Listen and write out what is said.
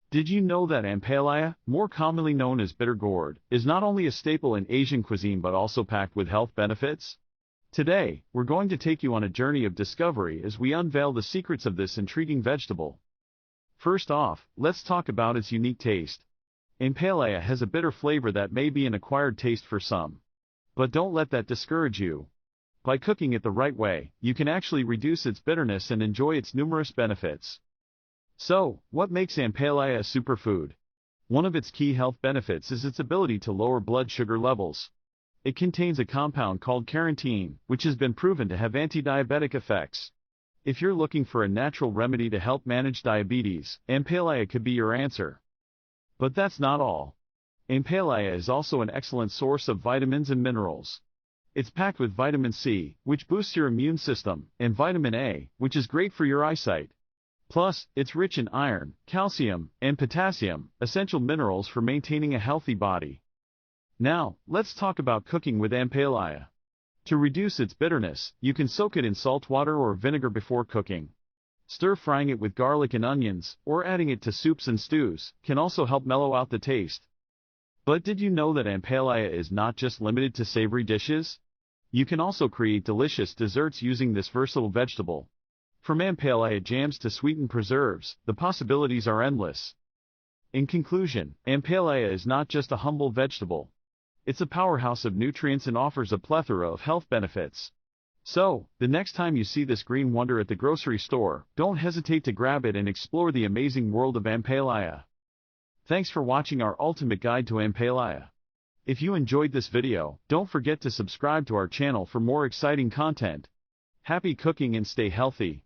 Did you know that Ampalaya, more commonly known as bitter gourd, is not only a staple in Asian cuisine but also packed with health benefits? Today, we're going to take you on a journey of discovery as we unveil the secrets of this intriguing vegetable. First off, let's talk about its unique taste. Ampalaya has a bitter flavor that may be an acquired taste for some. But don't let that discourage you. By cooking it the right way, you can actually reduce its bitterness and enjoy its numerous benefits. So, what makes Ampalaya a superfood? One of its key health benefits is its ability to lower blood sugar levels. It contains a compound called carotene, which has been proven to have anti-diabetic effects. If you're looking for a natural remedy to help manage diabetes, Ampalaya could be your answer. But that's not all. Ampalaya is also an excellent source of vitamins and minerals. It's packed with vitamin C, which boosts your immune system, and vitamin A, which is great for your eyesight. Plus, it's rich in iron, calcium, and potassium, essential minerals for maintaining a healthy body. Now, let's talk about cooking with Ampalaya. To reduce its bitterness, you can soak it in salt water or vinegar before cooking. Stir-frying it with garlic and onions, or adding it to soups and stews, can also help mellow out the taste. But did you know that Ampalaya is not just limited to savory dishes? You can also create delicious desserts using this versatile vegetable. From Ampalaya jams to sweetened preserves, the possibilities are endless. In conclusion, Ampalaya is not just a humble vegetable. It's a powerhouse of nutrients and offers a plethora of health benefits. So, the next time you see this green wonder at the grocery store, don't hesitate to grab it and explore the amazing world of Ampalaya. Thanks for watching our ultimate guide to Ampalaya. If you enjoyed this video, don't forget to subscribe to our channel for more exciting content. Happy cooking and stay healthy.